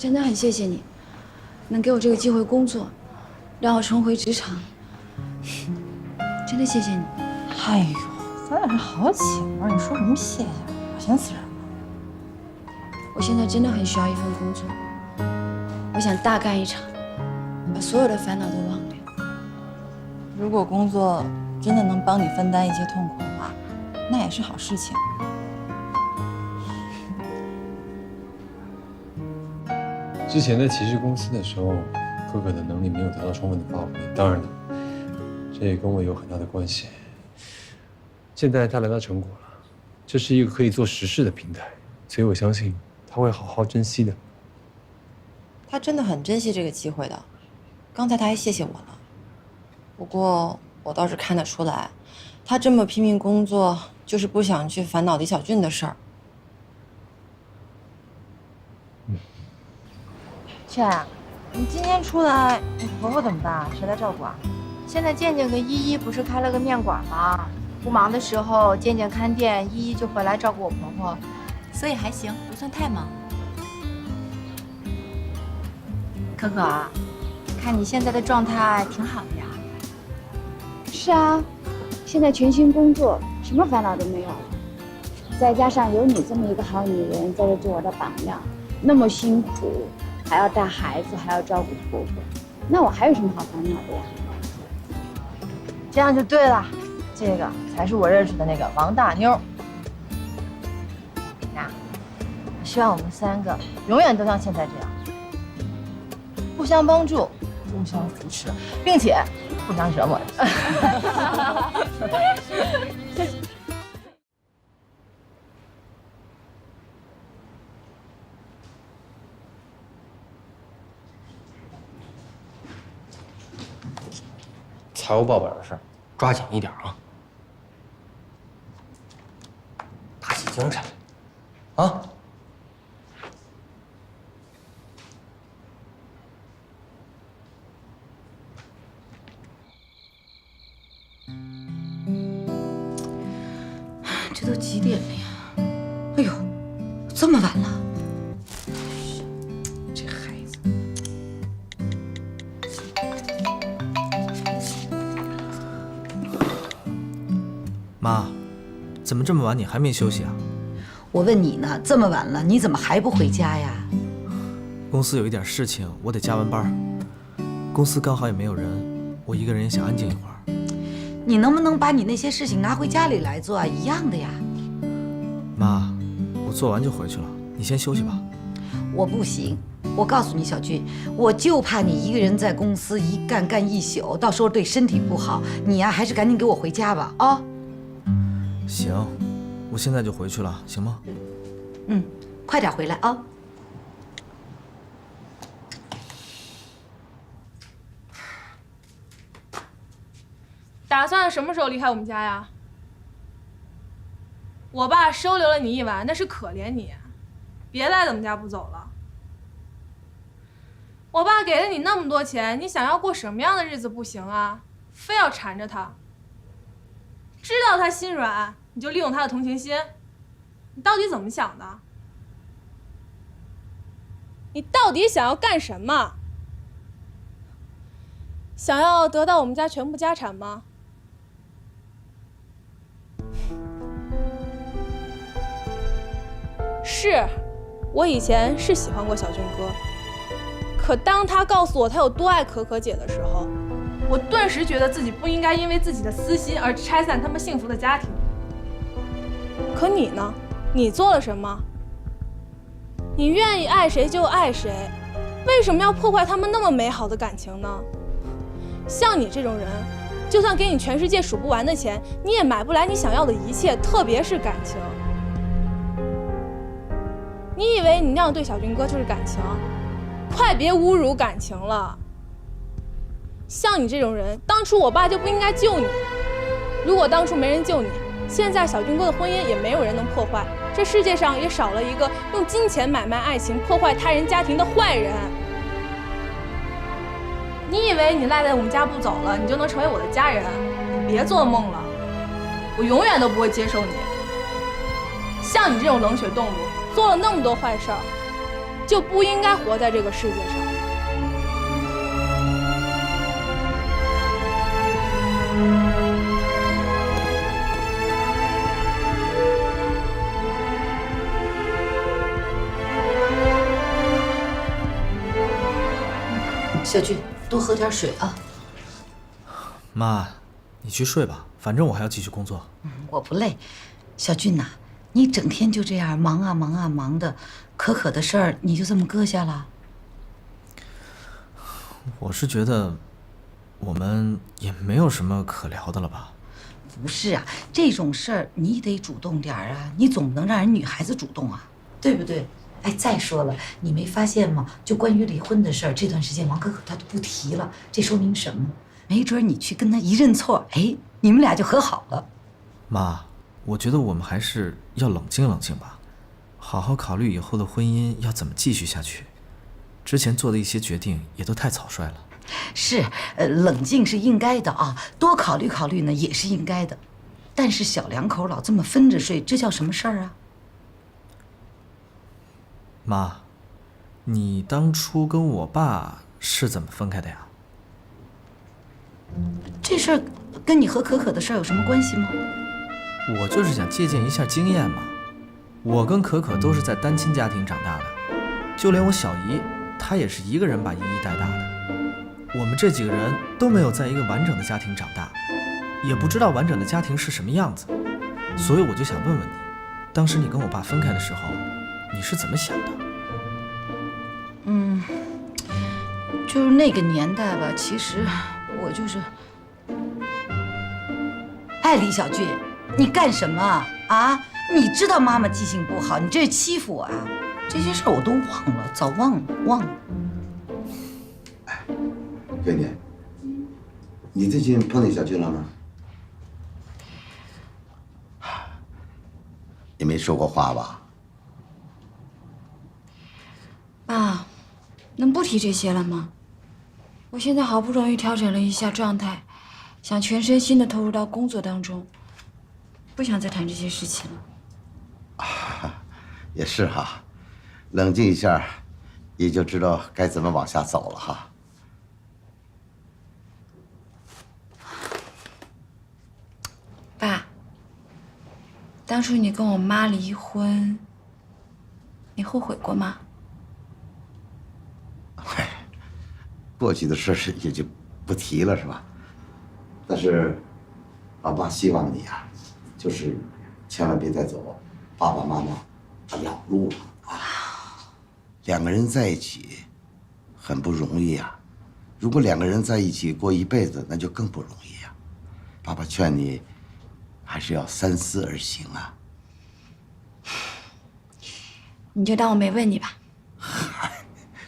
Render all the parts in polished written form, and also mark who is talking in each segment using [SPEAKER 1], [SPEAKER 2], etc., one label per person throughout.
[SPEAKER 1] 真的很谢谢你，能给我这个机会工作，让我重回职场。真的谢谢你。
[SPEAKER 2] 哎呦，咱俩是好姐妹，你说什么谢谢？恶心死人了！
[SPEAKER 1] 我现在真的很需要一份工作，我想大干一场，把所有的烦恼都忘掉。
[SPEAKER 2] 如果工作真的能帮你分担一些痛苦的话，那也是好事情。
[SPEAKER 3] 之前在骑士公司的时候，哥哥的能力没有得到充分的发挥，当然了，这也跟我有很大的关系。现在他拿到成果了，这是一个可以做实事的平台，所以我相信他会好好珍惜的。
[SPEAKER 2] 他真的很珍惜这个机会的，刚才他还谢谢我了。不过我倒是看得出来，他这么拼命工作，就是不想去烦恼李小俊的事儿。
[SPEAKER 4] 倩，你今天出来，你婆婆怎么办？谁来照顾啊？
[SPEAKER 5] 现在健健和依依不是开了个面馆吗？不忙的时候，健健看店，依依就回来照顾我婆婆，所以还行，不算太忙。可可啊，看你现在的状态挺好的呀。
[SPEAKER 1] 是啊，现在全心工作，什么烦恼都没有了。再加上有你这么一个好女人在这做我的榜样，那么辛苦，还要带孩子，还要照顾婆婆，那我还有什么好烦恼的呀？
[SPEAKER 4] 这样就对了，这个才是我认识的那个王大妞。那我希望我们三个永远都像现在这样，互相帮助，互相扶持，并且互相折磨。
[SPEAKER 6] 财务报表的事儿，抓紧一点啊！打起精神来啊！
[SPEAKER 1] 这都几点了呀？哎呦，这么晚了！这孩子。
[SPEAKER 7] 妈，怎么这么晚你还没休息啊？
[SPEAKER 8] 我问你呢，这么晚了，你怎么还不回家呀？
[SPEAKER 7] 公司有一点事情，我得加完班。公司刚好也没有人，我一个人也想安静一会儿。
[SPEAKER 8] 你能不能把你那些事情拿回家里来做啊？一样的呀。
[SPEAKER 7] 妈，我做完就回去了，你先休息吧。
[SPEAKER 8] 我不行，我告诉你，小俊，我就怕你一个人在公司一干一宿，到时候对身体不好。你呀，还是赶紧给我回家吧，啊。
[SPEAKER 7] 行，我现在就回去了，行吗？
[SPEAKER 8] 嗯，快点回来啊。
[SPEAKER 9] 打算什么时候离开我们家呀？我爸收留了你一晚，那是可怜你，别赖咱们家不走了。我爸给了你那么多钱，你想要过什么样的日子不行啊？非要缠着他。知道他心软，你就利用他的同情心。你到底怎么想的？你到底想要干什么？想要得到我们家全部家产吗？是，我以前是喜欢过小俊哥，可当他告诉我他有多爱可可姐的时候，我顿时觉得自己不应该因为自己的私心而拆散他们幸福的家庭。可你呢？你做了什么？你愿意爱谁就爱谁，为什么要破坏他们那么美好的感情呢？像你这种人，就算给你全世界数不完的钱，你也买不来你想要的一切，特别是感情。你以为你那样对小军哥就是感情？快别侮辱感情了。像你这种人，当初我爸就不应该救你。如果当初没人救你，现在小军哥的婚姻也没有人能破坏，这世界上也少了一个用金钱买卖爱情、破坏他人家庭的坏人。你以为你赖在我们家不走了，你就能成为我的家人？你别做梦了，我永远都不会接受你。像你这种冷血动物，做了那么多坏事儿，就不应该活在这个世界上。
[SPEAKER 8] 小俊，多喝点水啊。
[SPEAKER 7] 妈，你去睡吧，反正我还要继续工作。
[SPEAKER 8] 我不累。小俊呐，你整天就这样忙啊忙啊忙的，可可的事儿你就这么搁下了？
[SPEAKER 7] 我是觉得，我们也没有什么可聊的了吧？
[SPEAKER 8] 不是啊，这种事儿你得主动点儿啊，你总不能让人女孩子主动啊，对不对？哎，再说了，你没发现吗？就关于离婚的事儿，这段时间王可可她都不提了，这说明什么？没准你去跟她一认错，哎，你们俩就和好了。
[SPEAKER 7] 妈，我觉得我们还是要冷静冷静吧，好好考虑以后的婚姻要怎么继续下去。之前做的一些决定也都太草率了。
[SPEAKER 8] 是，冷静是应该的啊，多考虑考虑呢也是应该的。但是小两口老这么分着睡，这叫什么事儿啊？
[SPEAKER 7] 妈，你当初跟我爸是怎么分开的呀？
[SPEAKER 8] 这事儿跟你和可可的事儿有什么关系吗？
[SPEAKER 7] 我就是想借鉴一下经验嘛。我跟可可都是在单亲家庭长大的，就连我小姨，她也是一个人把依依带大的。我们这几个人都没有在一个完整的家庭长大，也不知道完整的家庭是什么样子，所以我就想问问你，当时你跟我爸分开的时候，你是怎么想的？
[SPEAKER 8] 就是那个年代吧，其实我就是……哎，李小俊，你干什么啊？你知道妈妈记性不好，你这是欺负我啊！这些事儿我都忘了，早忘了。
[SPEAKER 10] 娟姐，你最近碰见小俊了吗？也没说过话吧？
[SPEAKER 1] 爸，能不提这些了吗？我现在好不容易调整了一下状态，想全身心的投入到工作当中，不想再谈这些事情了。
[SPEAKER 10] 也是哈，冷静一下，也就知道该怎么往下走了哈。
[SPEAKER 1] 爸，当初你跟我妈离婚，你后悔过吗？
[SPEAKER 10] 过去的事也就不提了，是吧？但是，老爸希望你啊，就是千万别再走爸爸妈妈的老路了啊！两个人在一起很不容易啊，如果两个人在一起过一辈子，那就更不容易啊。爸爸劝你，还是要三思而行啊。
[SPEAKER 1] 你就当我没问你吧。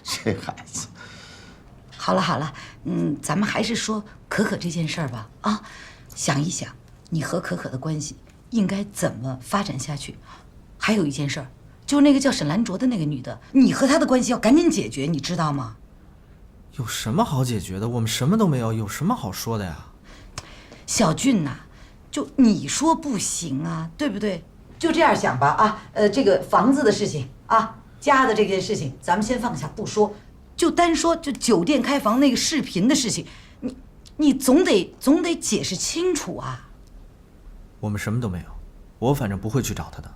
[SPEAKER 10] 这孩子。
[SPEAKER 8] 好了好了，咱们还是说可可这件事儿吧。啊，想一想，你和可可的关系应该怎么发展下去？还有一件事儿，就是那个叫沈兰卓的那个女的，你和她的关系要赶紧解决，你知道吗？
[SPEAKER 7] 有什么好解决的？我们什么都没有，有什么好说的呀？
[SPEAKER 8] 小俊呐，就你说不行啊，对不对？就这样想吧啊，这个房子的事情啊，家的这件事情，咱们先放下不说。就单说就酒店开房那个视频的事情，你总得解释清楚啊。
[SPEAKER 7] 我们什么都没有，我反正不会去找他的。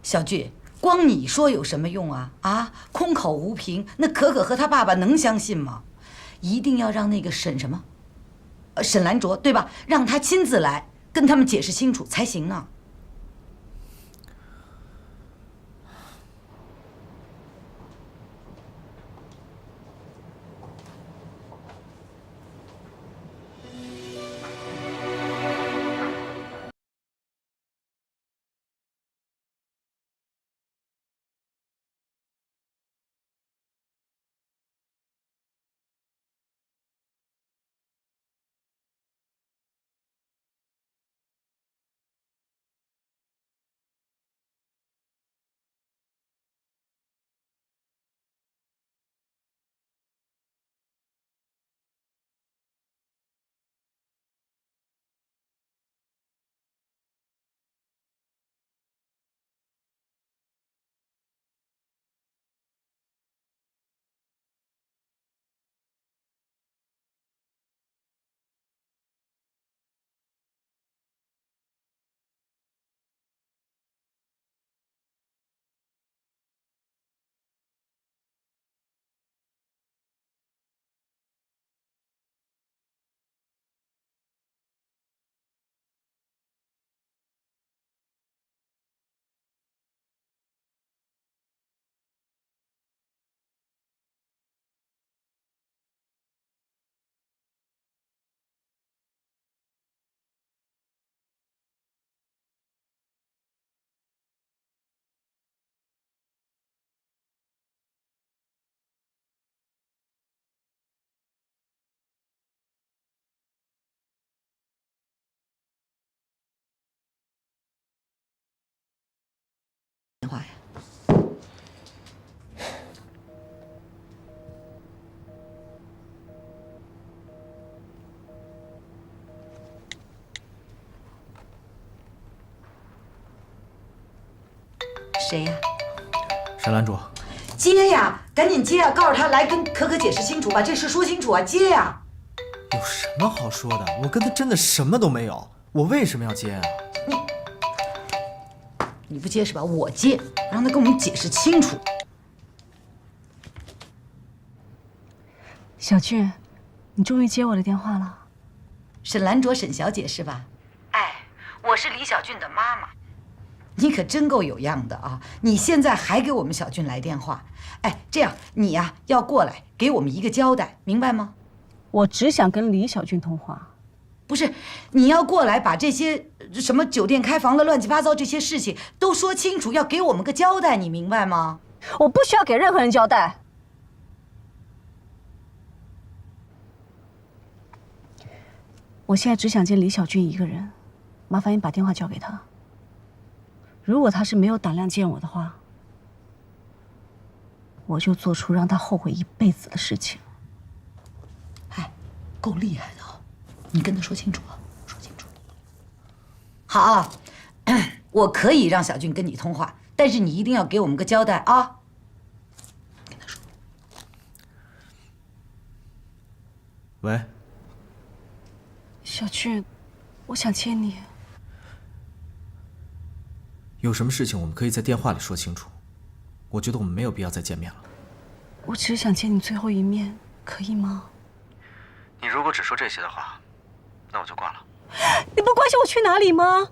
[SPEAKER 8] 小俊，光你说有什么用啊？啊，空口无凭，那可可和他爸爸能相信吗？一定要让那个沈什么，沈兰卓对吧？让他亲自来跟他们解释清楚才行呢。话呀？谁呀？
[SPEAKER 7] 沈兰卓，
[SPEAKER 8] 接呀，赶紧接呀！告诉他来跟可可解释清楚，把这事说清楚啊！接呀！
[SPEAKER 7] 有什么好说的？我跟他真的什么都没有，我为什么要接啊？
[SPEAKER 8] 你不接是吧？我接，让他跟我们解释清楚。
[SPEAKER 11] 小俊，你终于接我的电话了。
[SPEAKER 8] 沈兰卓，沈小姐是吧？哎，我是李小俊的妈妈。你可真够有样的啊！你现在还给我们小俊来电话？哎，这样你呀要过来给我们一个交代，明白吗？
[SPEAKER 11] 我只想跟李小俊通话。
[SPEAKER 8] 不是，你要过来把这些什么酒店开房了、乱七八糟这些事情都说清楚，要给我们个交代，你明白吗？
[SPEAKER 11] 我不需要给任何人交代。我现在只想见李小俊一个人，麻烦你把电话交给他。如果他是没有胆量见我的话，我就做出让他后悔一辈子的事情。
[SPEAKER 8] 哎，够厉害的哦！你跟他说清楚啊，说清楚。好，我可以让小俊跟你通话，但是你一定要给我们个交代啊。跟他说。
[SPEAKER 7] 喂，
[SPEAKER 11] 小俊，我想见你。
[SPEAKER 7] 有什么事情我们可以在电话里说清楚。我觉得我们没有必要再见面了。
[SPEAKER 11] 我只是想见你最后一面，可以吗？
[SPEAKER 7] 你如果只说这些的话，那我就挂了。
[SPEAKER 11] 你不关心我去哪里吗？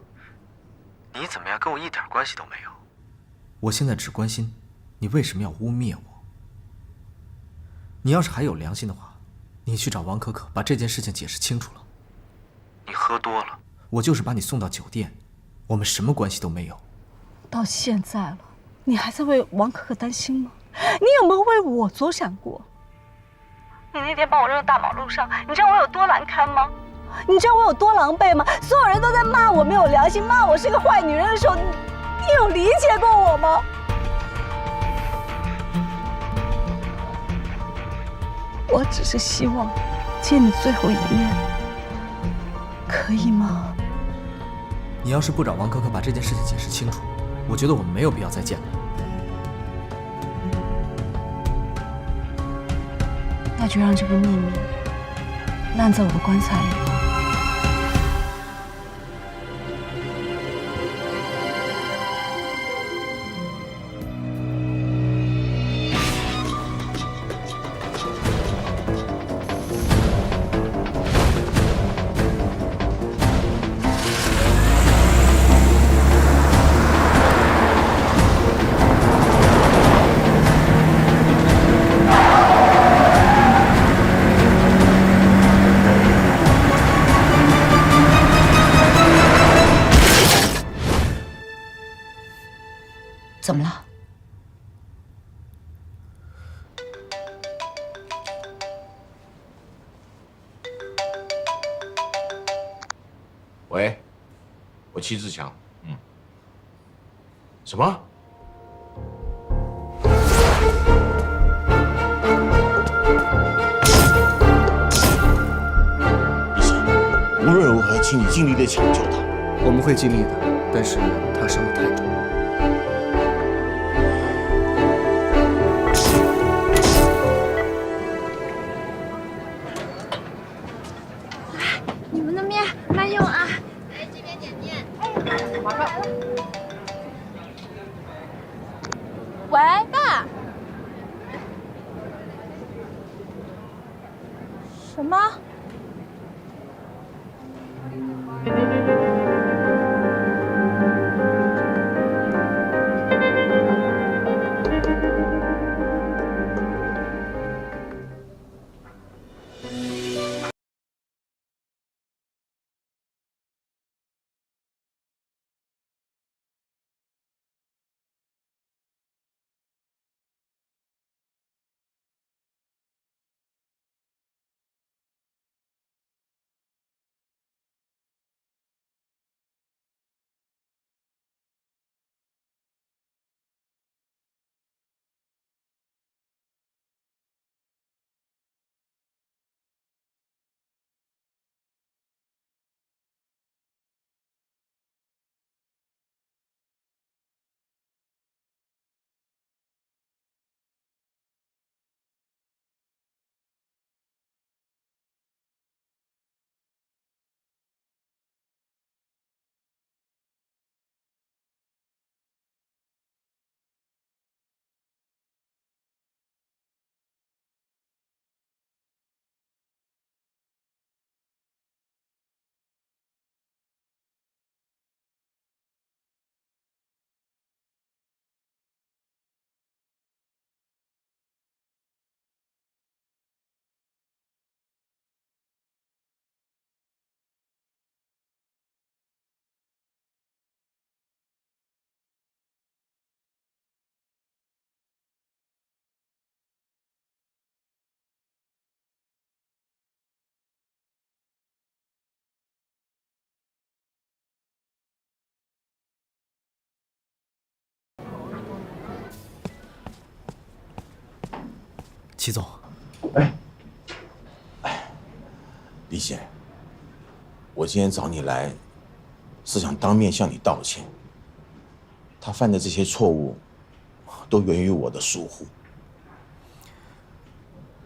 [SPEAKER 7] 你怎么样跟我一点关系都没有。我现在只关心你为什么要污蔑我。你要是还有良心的话，你去找王可可把这件事情解释清楚了。你喝多了，我就是把你送到酒店，我们什么关系都没有。
[SPEAKER 11] 到现在了，你还在为王可可担心吗？你有没有为我着想过？你那天把我扔到大马路上，你知道我有多难堪吗？你知道我有多狼狈吗？所有人都在骂我没有良心，骂我是个坏女人的时候，你有理解过我吗？我只是希望见你最后一面，可以吗？
[SPEAKER 7] 你要是不找王可可把这件事情解释清楚，我觉得我们没有必要再见了。
[SPEAKER 11] 那就让这个秘密烂在我的棺材里。
[SPEAKER 8] 怎么了？
[SPEAKER 12] 喂，我戚志强。什么？医生，无论如何，请你尽力的抢救他。
[SPEAKER 7] 我们会尽力的，但是他伤得太重。
[SPEAKER 1] 你们的面慢用啊！
[SPEAKER 5] 哎，这边点面。
[SPEAKER 9] 马上。喂，爸。什么？
[SPEAKER 7] 齐总。
[SPEAKER 12] 李显，我今天找你来，是想当面向你道歉。他犯的这些错误，都源于我的疏忽。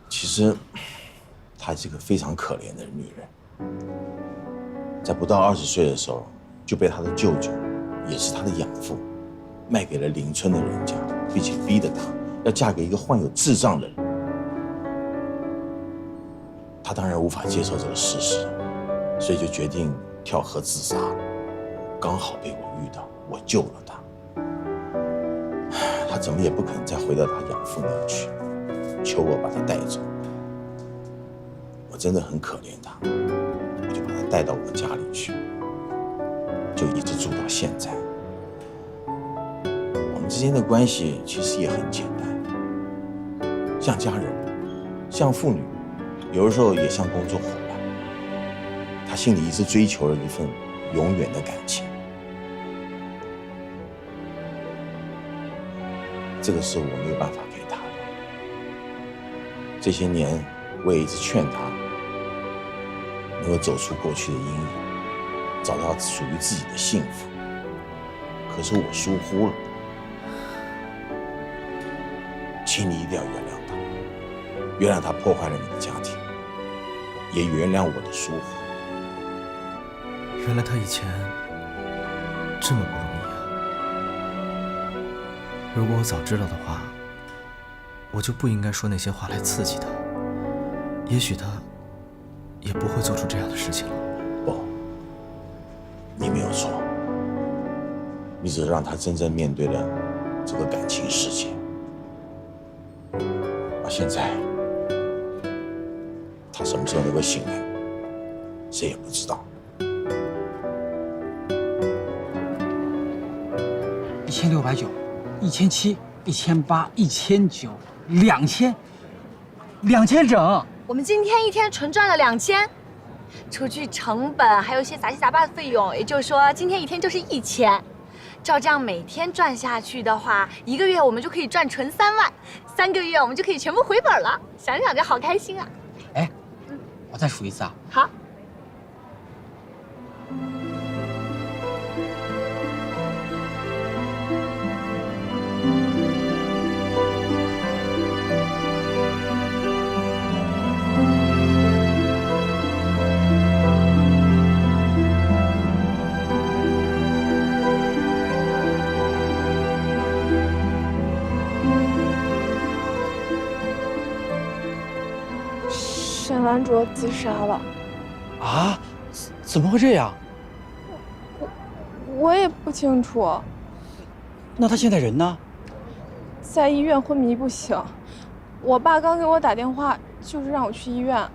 [SPEAKER 12] 其实，她是个非常可怜的女人，在不到20岁的时候，就被她的舅舅，也是她的养父，卖给了邻村的人家，并且逼着她要嫁给一个患有智障的人。她当然无法接受这个事实，所以就决定跳河自杀了。刚好被我遇到，我救了她。她怎么也不肯再回到她养父那儿去，求我把她带走。我真的很可怜她，我就把她带到我家里去，就一直住到现在。我们之间的关系其实也很简单，像家人，像父女，有的时候也像工作伙伴。她心里一直追求着一份永远的感情。这个是我没有办法给他的。这些年，我也一直劝他能够走出过去的阴影，找到属于自己的幸福。可是我疏忽了，请你一定要原谅他，原谅他破坏了你的家庭，也原谅我的疏忽。
[SPEAKER 7] 原来他以前这么不容易。如果我早知道的话，我就不应该说那些话来刺激他，也许他也不会做出这样的事情了。
[SPEAKER 12] 不，你没有错，你只是让他真正面对了这个感情世界。而现在，他什么时候能够醒来，谁也不知道。
[SPEAKER 13] 1690、1700、1800、1900、2000整。
[SPEAKER 11] 我们今天一天纯赚了2000，除去成本还有一些杂七杂八的费用，也就是说今天一天就是1000。照这样每天赚下去的话，1个月我们就可以赚纯3万，3个月我们就可以全部回本了。想想就好开心啊！
[SPEAKER 13] 哎，我再数一次啊。
[SPEAKER 11] 好。
[SPEAKER 9] 沈兰卓自杀了
[SPEAKER 13] 啊？怎么会这样？
[SPEAKER 9] 我也不清楚。
[SPEAKER 13] 那他现在人呢？
[SPEAKER 9] 在医院昏迷不醒。我爸刚给我打电话，就是让我去医院。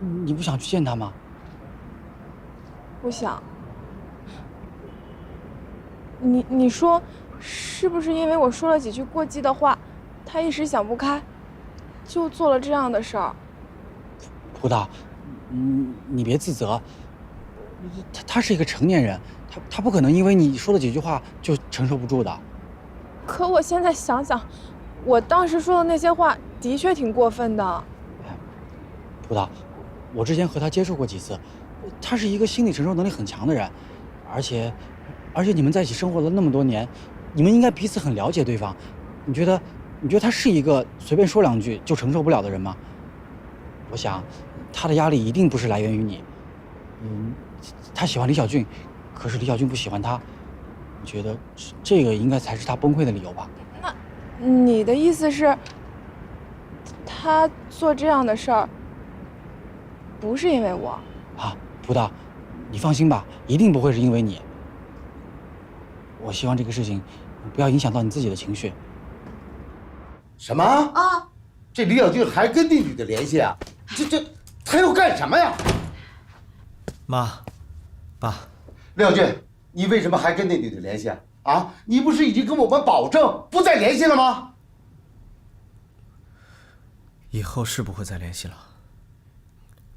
[SPEAKER 13] 你不想去见他吗？
[SPEAKER 9] 不想。你说，是不是因为我说了几句过激的话，他一时想不开，就做了这样的事儿？
[SPEAKER 13] 葡萄，你别自责。他是一个成年人，他不可能因为你说了几句话就承受不住的。
[SPEAKER 9] 可我现在想想，我当时说的那些话的确挺过分的。
[SPEAKER 13] 葡萄，我之前和他接触过几次，他是一个心理承受能力很强的人，而且你们在一起生活了那么多年，你们应该彼此很了解对方。你觉得他是一个随便说2句就承受不了的人吗？我想，他的压力一定不是来源于你。他喜欢李小俊，可是李小俊不喜欢他。我觉得这个应该才是他崩溃的理由吧。
[SPEAKER 9] 那你的意思是，他做这样的事儿不是因为我？
[SPEAKER 13] 啊，葡萄，你放心吧，一定不会是因为你。我希望这个事情不要影响到你自己的情绪。
[SPEAKER 10] 什么啊？这李小俊还跟那女的联系啊？他要干什么呀？
[SPEAKER 7] 妈，爸，
[SPEAKER 10] 李小俊，你为什么还跟那女的联系啊？啊，你不是已经跟我们保证不再联系了吗？
[SPEAKER 7] 以后是不会再联系了。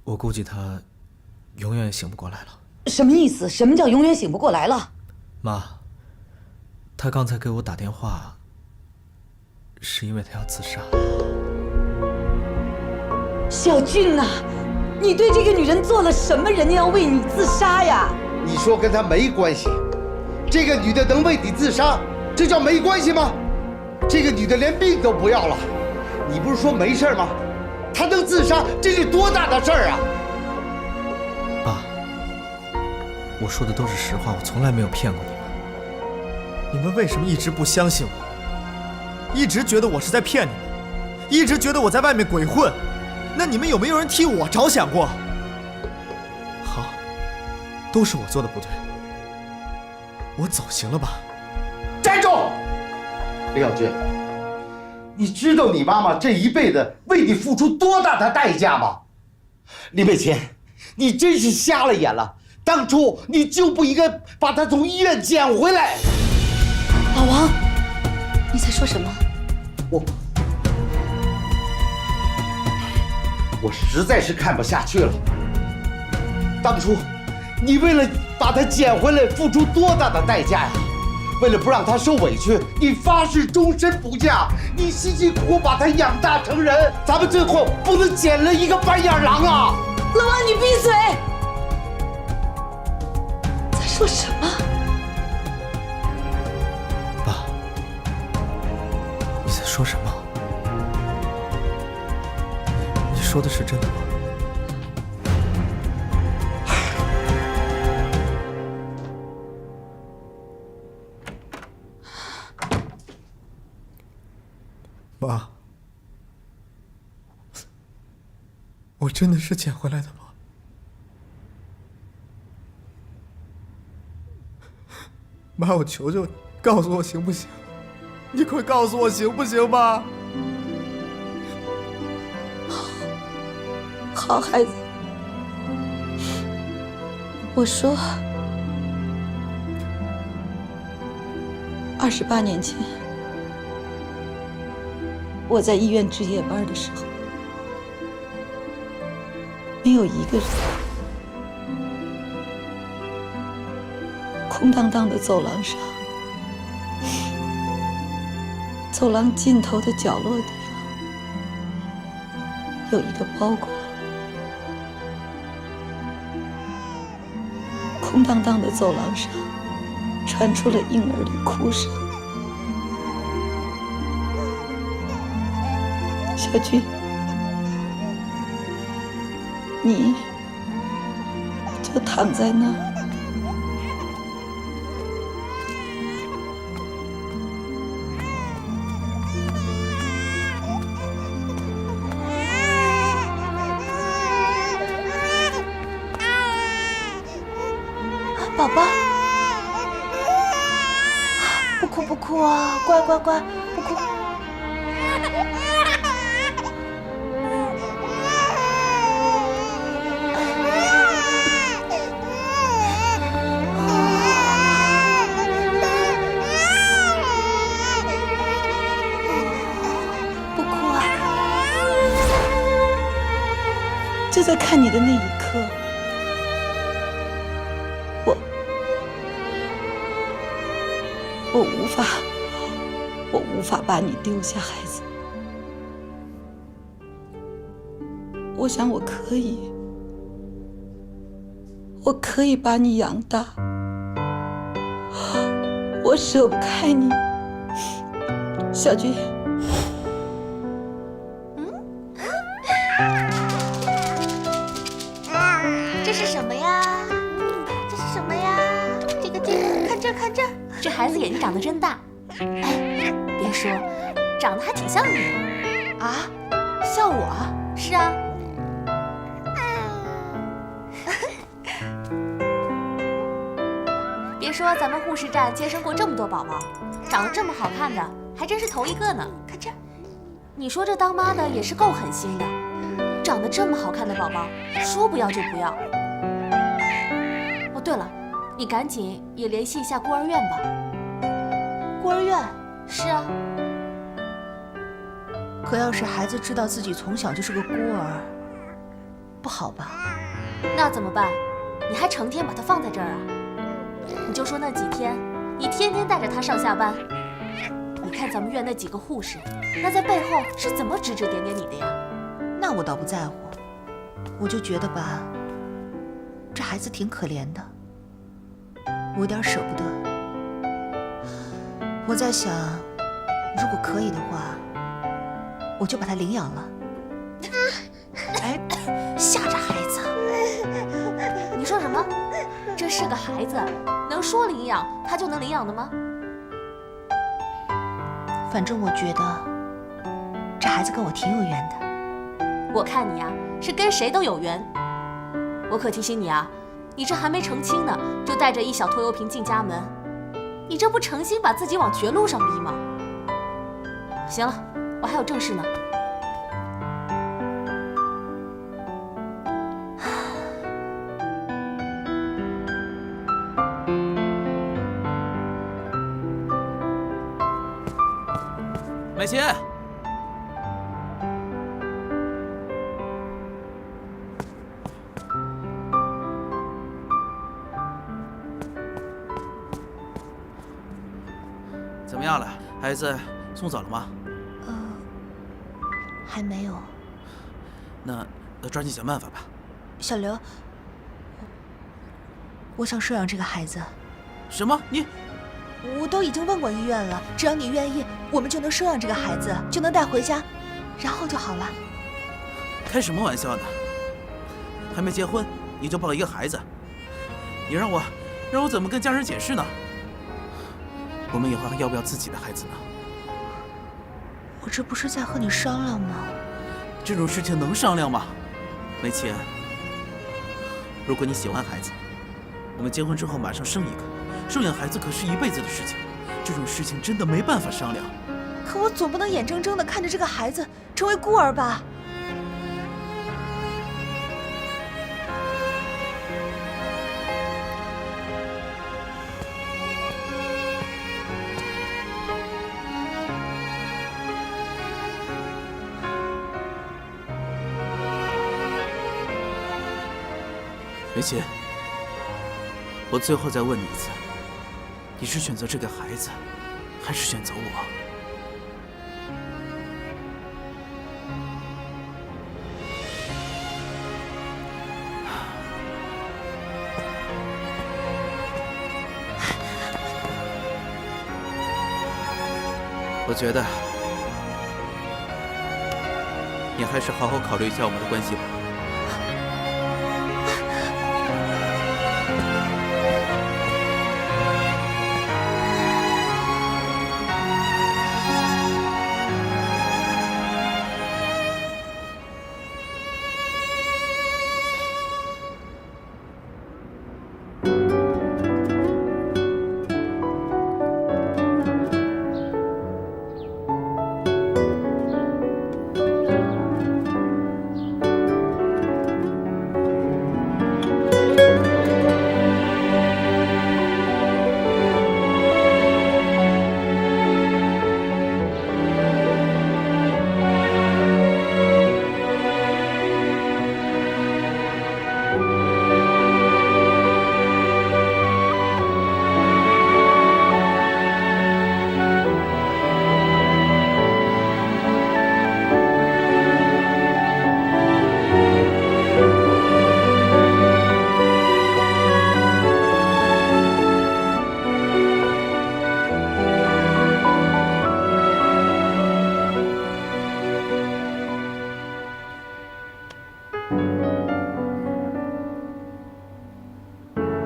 [SPEAKER 7] 我估计他永远也醒不过来了。
[SPEAKER 8] 什么意思？什么叫永远醒不过来了？
[SPEAKER 7] 妈，他刚才给我打电话，是因为他要自杀。
[SPEAKER 8] 小俊呐，你对这个女人做了什么？人家要为你自杀呀！
[SPEAKER 10] 你说跟她没关系，这个女的能为你自杀，这叫没关系吗？这个女的连命都不要了，你不是说没事吗？她能自杀，这是多大的事儿啊！
[SPEAKER 7] 爸，我说的都是实话，我从来没有骗过你们。你们为什么一直不相信我？一直觉得我是在骗你们，一直觉得我在外面鬼混。那你们有没有人替我着想过？好，都是我做的不对，我走行了吧？
[SPEAKER 10] 站住！李小军，你知道你妈妈这一辈子为你付出多大的代价吗？李美琴，你真是瞎了眼了！当初你就不应该把她从医院捡回来。
[SPEAKER 11] 老王，你在说什么？
[SPEAKER 10] 我实在是看不下去了。当初你为了把她捡回来付出多大的代价呀！为了不让她受委屈，你发誓终身不嫁，你辛辛苦苦把她养大成人，咱们最后不能捡了一个白眼狼啊！
[SPEAKER 8] 老王，你闭嘴！在说什么？
[SPEAKER 7] 爸，你在说什么？你说的是真的吗？妈，我真的是捡回来的吗？妈，我求求你，告诉我行不行？你快告诉我行不行，妈？
[SPEAKER 11] 好孩子，我说，28年前，我在医院值夜班的时候，没有一个人，空荡荡的走廊上，走廊尽头的角落地方，有一个包裹。空荡荡的走廊上，传出了婴儿的哭声。小军，你就躺在那儿。宝宝，不哭不哭啊，乖乖乖，不哭。不哭啊！就在看你的那一刻。我无法把你丢下，孩子。我想我可以把你养大，我舍不开你，小军。
[SPEAKER 14] 这是什么呀？这是什么呀？这个，看这看这，这孩子眼睛长得真大。哎，别说，长得还挺像你啊！像我？是啊。别说咱们护士站接生过这么多宝宝，长得这么好看的还真是头一个呢。看这，你说这当妈的也是够狠心的，长得这么好看的宝宝，说不要就不要。哦，对了，你赶紧也联系一下孤儿院吧。孤儿院？是啊。
[SPEAKER 4] 可要是孩子知道自己从小就是个孤儿，不好吧？
[SPEAKER 14] 那怎么办？你还成天把他放在这儿啊？你就说那几天，你天天带着他上下班，你看咱们院那几个护士，那在背后是怎么指指点点你的呀？那我倒不在乎，我就觉得吧，这孩子挺可怜的，我有点舍不得。我在想，如果可以的话，我就把他领养了。哎，吓着孩子。
[SPEAKER 15] 你说什么？这是个孩子，能说领养他就能领养的吗？
[SPEAKER 14] 反正我觉得这孩子跟我挺有缘的。
[SPEAKER 15] 我看你呀，是跟谁都有缘。我可提醒你啊，你这还没成亲呢，就带着一小拖油瓶进家门，你这不诚心把自己往绝路上逼吗？行了，我还有正事呢。
[SPEAKER 7] 美琴，怎么样了？孩子送走了吗？
[SPEAKER 14] 还没有。
[SPEAKER 7] 那抓紧想办法吧。
[SPEAKER 14] 小刘，我想收养这个孩子。
[SPEAKER 7] 什么？你？
[SPEAKER 14] 我都已经问过医院了，只要你愿意，我们就能收养这个孩子，就能带回家，然后就好了。
[SPEAKER 7] 开什么玩笑呢？还没结婚你就抱了一个孩子，你让我怎么跟家人解释呢？我们以后还要不要自己的孩子呢？
[SPEAKER 14] 我这不是在和你商量吗？
[SPEAKER 7] 这种事情能商量吗？美琴，如果你喜欢孩子，我们结婚之后马上生一个。收养孩子可是一辈子的事情，这种事情真的没办法商量。
[SPEAKER 14] 可我总不能眼睁睁地看着这个孩子成为孤儿吧？
[SPEAKER 7] 美琴，我最后再问你一次。你是选择这个孩子，还是选择我？我觉得你还是好好考虑一下我们的关系吧。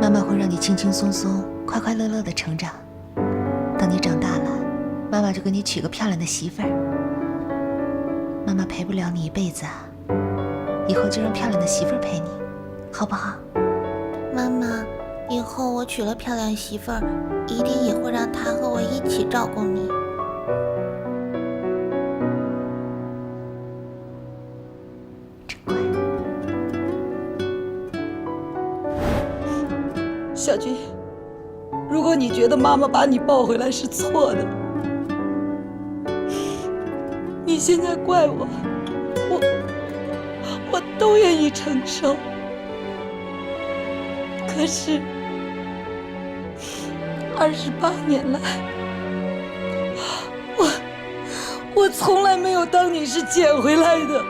[SPEAKER 14] 妈妈会让你轻轻松松、快快乐乐的成长。等你长大了，妈妈就给你娶个漂亮的媳妇儿。妈妈陪不了你一辈子啊，以后就让漂亮的媳妇儿陪你，好不好？
[SPEAKER 16] 妈妈，以后我娶了漂亮媳妇儿，一定也会让她和我一起照顾你。
[SPEAKER 8] 小军，如果你觉得妈妈把你抱回来是错的，你现在怪我，我都愿意承受。可是28年来，我从来没有当你是捡回来的。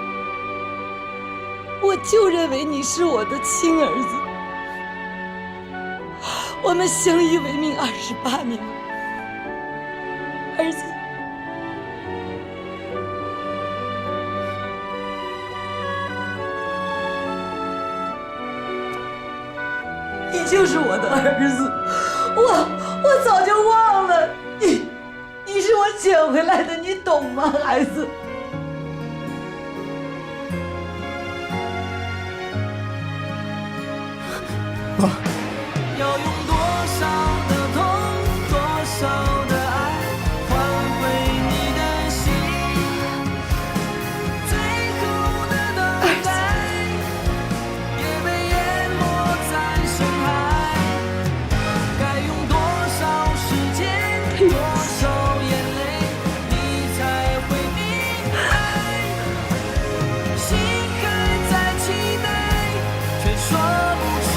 [SPEAKER 8] 我就认为你是我的亲儿子。我们相依为命28年，儿子，你就是我的儿子，我早就忘了你是我捡回来的，你懂吗，孩子？
[SPEAKER 7] 妈。
[SPEAKER 17] 要用多少的痛，多少的爱，换回你的心？最后的等待，也被淹没在深海。该用多少时间，多少眼泪，你才会明白？心还在期待，却说不出。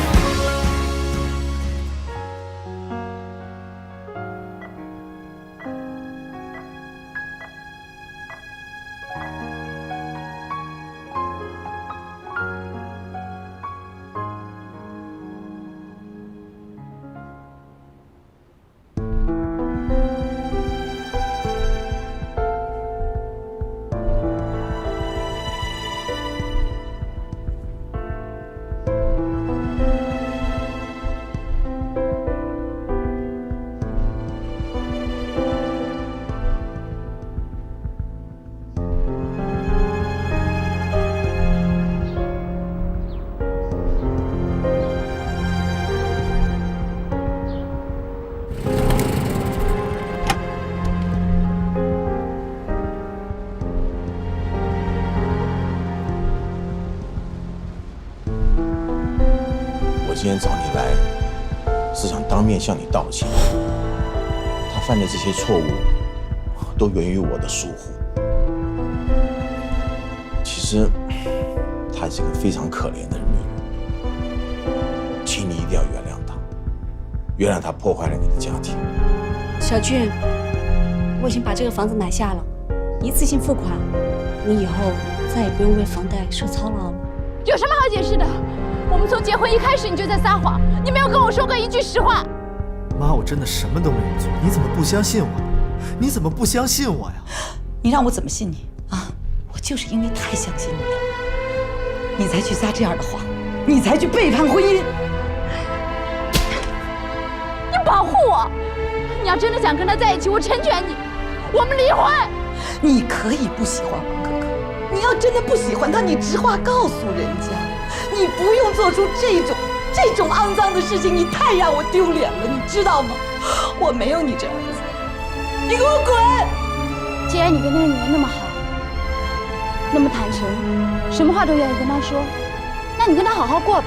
[SPEAKER 12] 今天找你来，是想当面向你道歉。他犯的这些错误，都源于我的疏忽。其实，她是个非常可怜的女人，请你一定要原谅她，原谅她破坏了你的家庭。
[SPEAKER 18] 小俊，我已经把这个房子买下了，一次性付款，你以后再也不用为房贷受操劳了。
[SPEAKER 1] 有什么好解释的？我们从结婚一开始你就在撒谎，你没有跟我说过一句实话。
[SPEAKER 7] 妈，我真的什么都没有做，你怎么不相信我？你怎么不相信我呀？
[SPEAKER 8] 你让我怎么信你啊？我就是因为太相信你了，你才去撒这样的谎，你才去背叛婚姻。
[SPEAKER 1] 你保护我！你要真的想跟他在一起，我成全你，我们离婚。
[SPEAKER 8] 你可以不喜欢王可可，你要真的不喜欢他，你直话告诉人家。你不用做出这种肮脏的事情，你太让我丢脸了，你知道吗？我没有你这儿子，你给我滚！
[SPEAKER 1] 既然你跟那个女人那么好，那么坦诚，什么话都愿意跟她说，那你跟她好好过吧。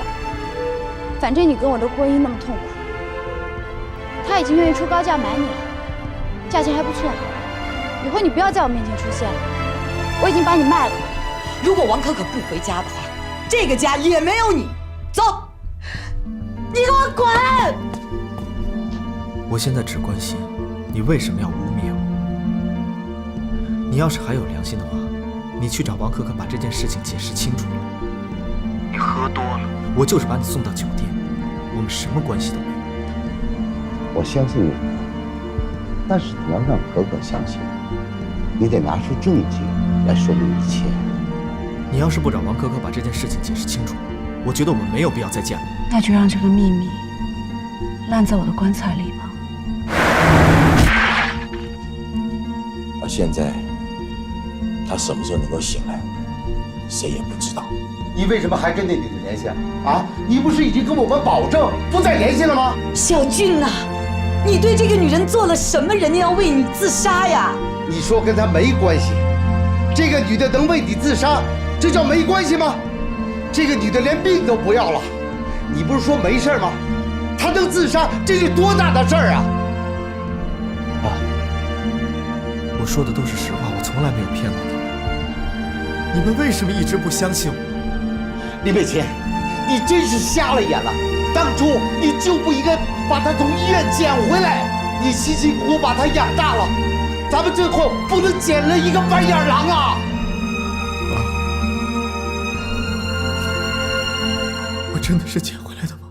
[SPEAKER 1] 反正你跟我的婚姻那么痛苦，她已经愿意出高价买你了，价钱还不错。以后你不要在我面前出现了，我已经把你卖了。
[SPEAKER 8] 如果王可可不回家的话，这个家也没有你。走，你给我滚！
[SPEAKER 7] 我现在只关心你为什么要污蔑我。你要是还有良心的话，你去找王可可把这件事情解释清楚了。你喝多了，我就是把你送到酒店，我们什么关系都没有。
[SPEAKER 10] 我相信你，但是你要让可可相信，你得拿出证据来说明一切。
[SPEAKER 7] 你要是不找王可可把这件事情解释清楚，我觉得我们没有必要再见了。
[SPEAKER 18] 那就让这个秘密烂在我的棺材里吧。
[SPEAKER 12] 而现在，他什么时候能够醒来，谁也不知道。
[SPEAKER 10] 你为什么还跟那女的联系啊？你不是已经跟我们保证不再联系了吗？
[SPEAKER 8] 小俊呐，你对这个女人做了什么，人家要为你自杀呀？
[SPEAKER 10] 你说跟她没关系，这个女的能为你自杀，这叫没关系吗？这个女的连命都不要了，你不是说没事吗？她能自杀，这是多大的事儿啊！
[SPEAKER 7] 我说的都是实话，我从来没有骗过你们。你们为什么一直不相信我？
[SPEAKER 10] 李美琴，你真是瞎了眼了！当初你就不应该把她从医院捡回来，你辛辛苦苦把她养大了，咱们最后不能捡了一个半眼狼啊！
[SPEAKER 7] 真的是捡回来的吗？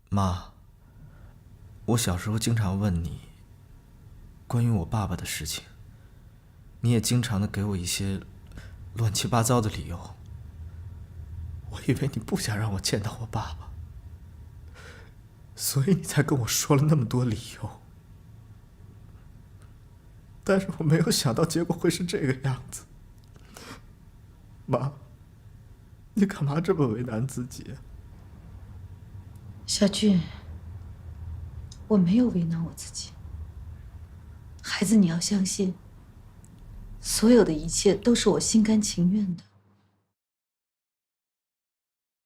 [SPEAKER 7] 妈，我小时候经常问你关于我爸爸的事情，你也经常的给我一些乱七八糟的理由。我以为你不想让我见到我爸爸，所以你才跟我说了那么多理由。但是我没有想到结果会是这个样子。妈，你干嘛这么为难自己啊？
[SPEAKER 8] 小俊，我没有为难我自己。孩子，你要相信，所有的一切都是我心甘情愿的。